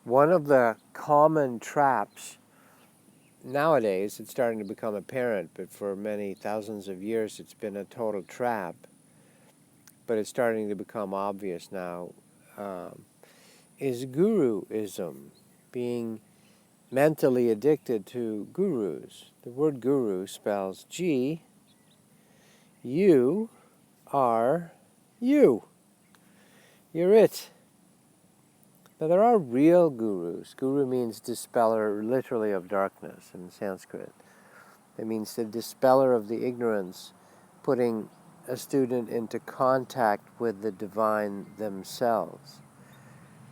One of the common traps nowadays, it's starting to become apparent, but for many thousands of years it's been a total trap, but it's starting to become obvious now, is guruism, being mentally addicted to gurus. The word guru spells G-U-R-U. You're it. Now there are real gurus. Guru means dispeller, literally, of darkness in Sanskrit. It means the dispeller of the ignorance, putting a student into contact with the divine themselves.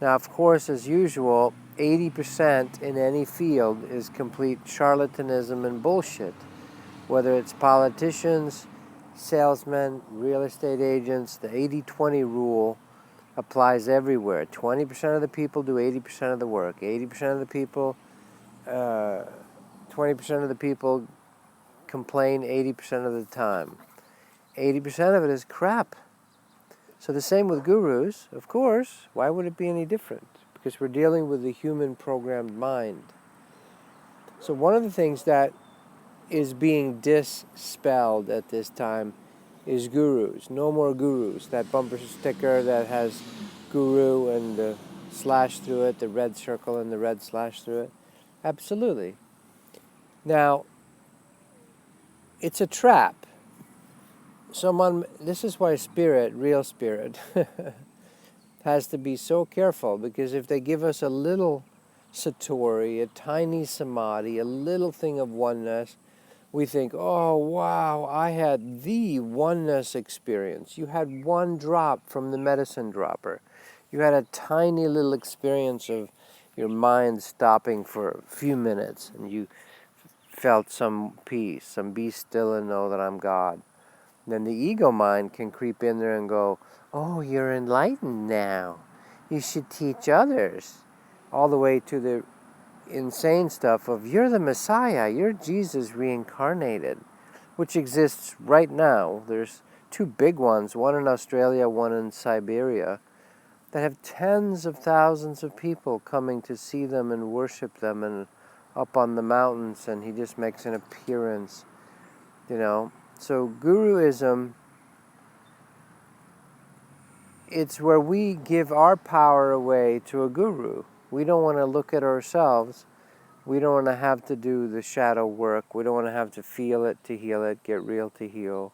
Now, of course, as usual, 80% in any field is complete charlatanism and bullshit. Whether it's politicians, salesmen, real estate agents, the 80-20 rule applies everywhere. 20% of the people do 80% of the work. 80% of the people, 20% of the people complain 80% of the time. 80% of it is crap. So the same with gurus, of course. Why would it be any different? Because we're dealing with the human programmed mind. So one of the things that is being dispelled at this time is gurus. No more gurus. That bumper sticker that has guru and the slash through it, the red circle and the red slash through it. Absolutely. Now, it's a trap. This is why spirit, real spirit, has to be so careful, because if they give us a little satori, a tiny samadhi, a little thing of oneness, we think, oh wow, I had the oneness experience. You had one drop from the medicine dropper. You had a tiny little experience of your mind stopping for a few minutes, and you felt some peace, some be still and know that I'm God. Then the ego mind can creep in there and go, oh, you're enlightened now. You should teach others. All the way to the insane stuff of, you're the Messiah, you're Jesus reincarnated, which exists right now. There's two big ones, one in Australia, one in Siberia, that have tens of thousands of people coming to see them and worship them, and up on the mountains, and he just makes an appearance, you know. So guruism, it's where we give our power away to a guru. We don't want to look at ourselves. We don't want to have to do the shadow work. We don't want to have to feel it to heal it, get real to heal.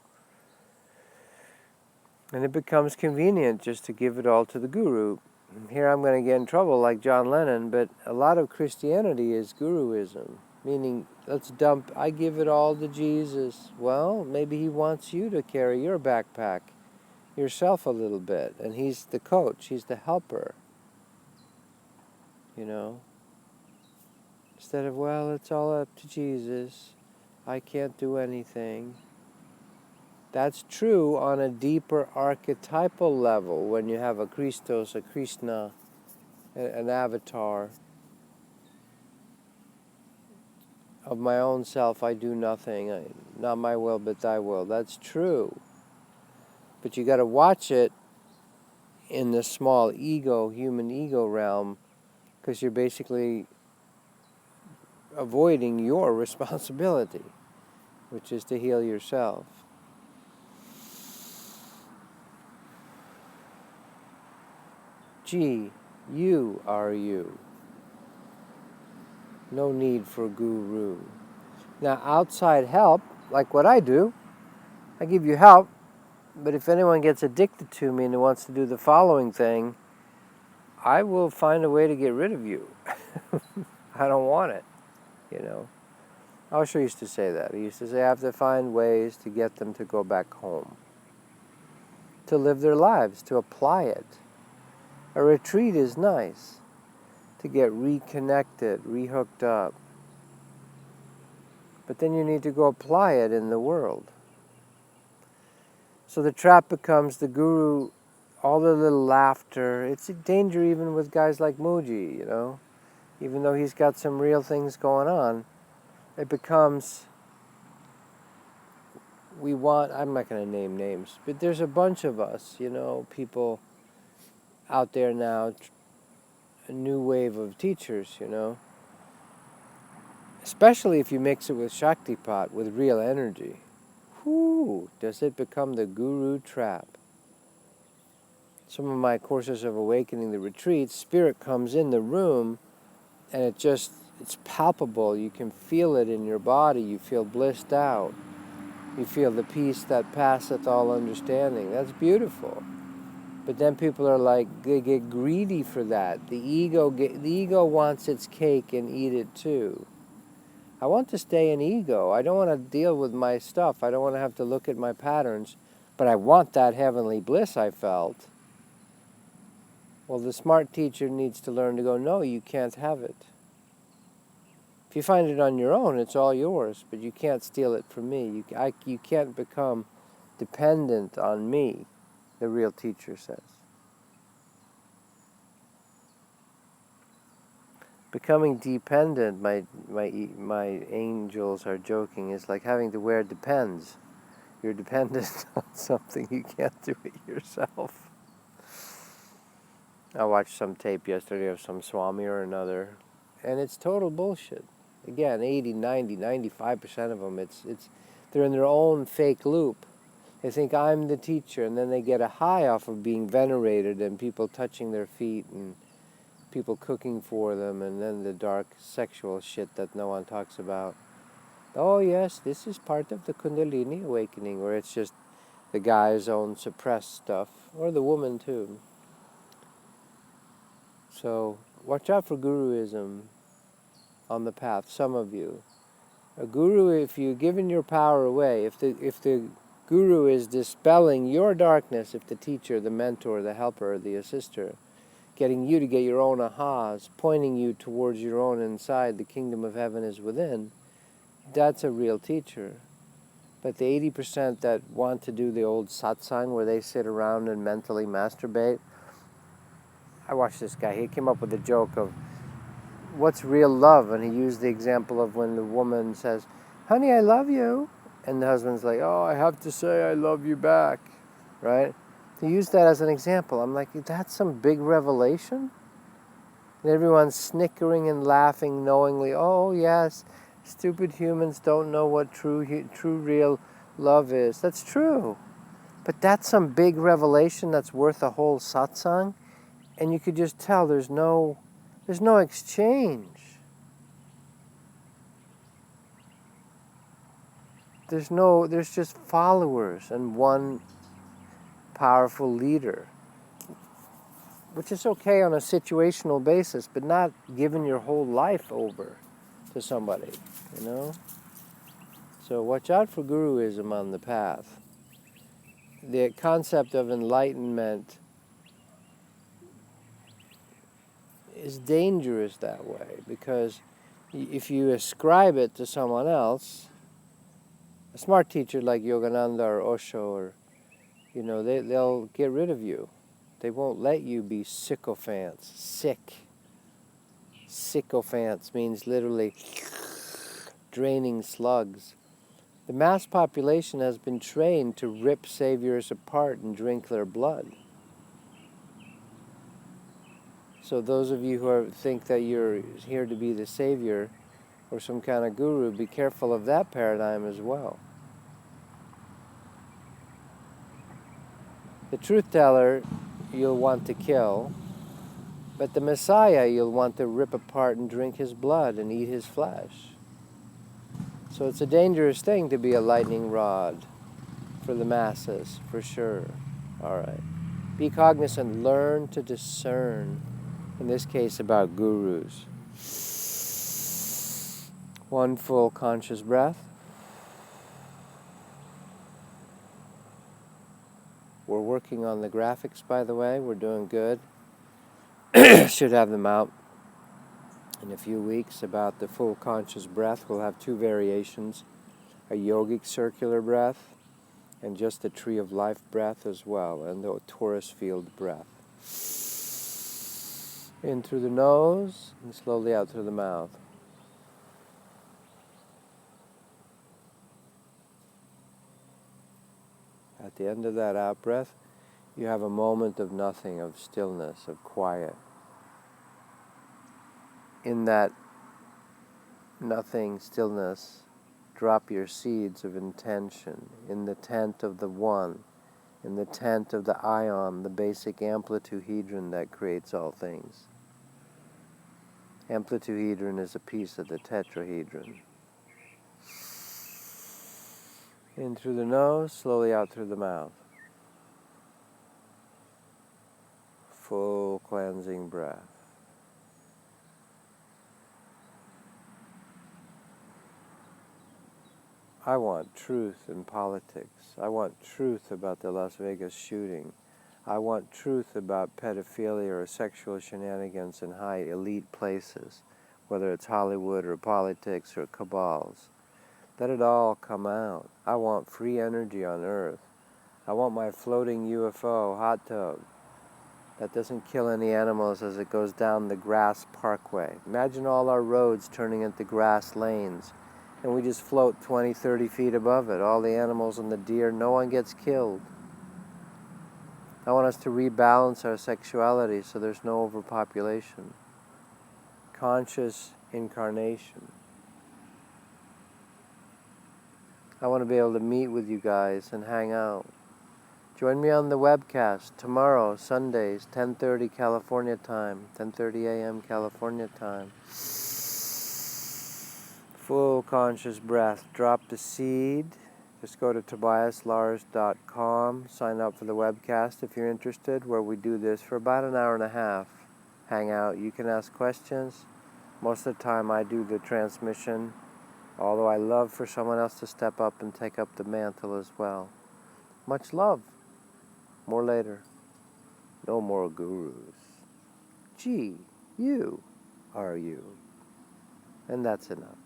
And it becomes convenient just to give it all to the guru. Here I'm going to get in trouble like John Lennon, but a lot of Christianity is guruism. Meaning, I give it all to Jesus. Well, maybe he wants you to carry your backpack yourself a little bit. And he's the coach, he's the helper. You know? Instead of, well, it's all up to Jesus. I can't do anything. That's true on a deeper archetypal level, when you have a Christos, a Krishna, an avatar. Of my own self I do nothing, not my will but thy will. That's true. But you got to watch it in the small ego, human ego realm, because you're basically avoiding your responsibility, which is to heal yourself. G-U-R-U. No need for guru. Now, outside help, like what I do, I give you help, but if anyone gets addicted to me and wants to do the following thing, I will find a way to get rid of you. I don't want it, you know. Osho used to say that. He used to say, I have to find ways to get them to go back home, to live their lives, to apply it. A retreat is nice, to get reconnected, rehooked up. But then you need to go apply it in the world. So the trap becomes the guru, all the little laughter. It's a danger even with guys like Muji, you know. Even though he's got some real things going on, it becomes, I'm not going to name names, but there's a bunch of us, you know, people out there now a new wave of teachers, Especially if you mix it with Shaktipat, with real energy. Whoo, does it become the guru trap? Some of my courses of awakening, the retreats, spirit comes in the room and it's palpable. You can feel it in your body. You feel blissed out. You feel the peace that passeth all understanding. That's beautiful. But then people are like, they get greedy for that. The ego wants its cake and eat it too. I want to stay in ego. I don't want to deal with my stuff. I don't want to have to look at my patterns. But I want that heavenly bliss I felt. Well, the smart teacher needs to learn to go, no, you can't have it. If you find it on your own, it's all yours. But you can't steal it from me. You can't become dependent on me, the real teacher says. Becoming dependent, my angels are joking, is like having to wear Depends. You're dependent on something, you can't do it yourself. I watched some tape yesterday of some Swami or another, and it's total bullshit. Again, 80, 90, 95% of them, they're in their own fake loop. They think I'm the teacher, and then they get a high off of being venerated and people touching their feet and people cooking for them, and then the dark sexual shit that no one talks about. Oh yes, this is part of the Kundalini awakening, or it's just the guy's own suppressed stuff, or the woman too. So watch out for guruism on the path, some of you. A guru, if you've given your power away, if the guru is dispelling your darkness, if the teacher, the mentor, the helper, the assister, getting you to get your own ahas, pointing you towards your own inside, the kingdom of heaven is within, that's a real teacher. But the 80% that want to do the old satsang where they sit around and mentally masturbate, I watched this guy, he came up with a joke of, what's real love? And he used the example of when the woman says, honey, I love you. And the husband's like, oh, I have to say I love you back, right? He used that as an example. I'm like, that's some big revelation? And everyone's snickering and laughing knowingly, oh yes, stupid humans don't know what true real love is. That's true. But that's some big revelation that's worth a whole satsang. And you could just tell there's no exchange. There's just followers and one powerful leader, which is okay on a situational basis, but not giving your whole life over to somebody, So watch out for guruism on the path. The concept of enlightenment is dangerous that way, because if you ascribe it to someone else, a smart teacher like Yogananda or Osho, or they'll get rid of you. They won't let you be sycophants. Sycophants means literally draining slugs. The mass population has been trained to rip saviors apart and drink their blood. So those of you who think that you're here to be the savior or some kind of guru, be careful of that paradigm as well. The truth teller you'll want to kill, but the Messiah you'll want to rip apart and drink his blood and eat his flesh. So it's a dangerous thing to be a lightning rod for the masses, for sure. All right. Be cognizant, learn to discern, in this case about gurus. One full conscious breath. We're working on the graphics, by the way. We're doing good. Should have them out in a few weeks about the full conscious breath. We'll have two variations, a yogic circular breath and just the tree of life breath as well, and the torus field breath. In through the nose and slowly out through the mouth. At the end of that out breath, you have a moment of nothing, of stillness, of quiet. in that nothing stillness, drop your seeds of intention in the tent of the One, in the tent of the ion, the basic amplituhedron that creates all things. Amplituhedron is a piece of the tetrahedron. In through the nose, slowly out through the mouth. Full cleansing breath. I want truth in politics. I want truth about the Las Vegas shooting. I want truth about pedophilia or sexual shenanigans in high elite places, whether it's Hollywood or politics or cabals. Let it all come out. I want free energy on Earth. I want my floating UFO hot tub that doesn't kill any animals as it goes down the grass parkway. Imagine all our roads turning into grass lanes, and we just float 20, 30 feet above it. All the animals and the deer, no one gets killed. I want us to rebalance our sexuality so there's no overpopulation. Conscious incarnation. I want to be able to meet with you guys and hang out. Join me on the webcast tomorrow, Sundays, 10:30 California time, 10:30 a.m. California time. Full conscious breath. Drop the seed. Just go to tobiaslars.com, sign up for the webcast if you're interested, where we do this for about an hour and a half. Hang out. You can ask questions. Most of the time I do the transmission, although I love for someone else to step up and take up the mantle as well. Much love. More later. No more gurus. Gee, you are you. And that's enough.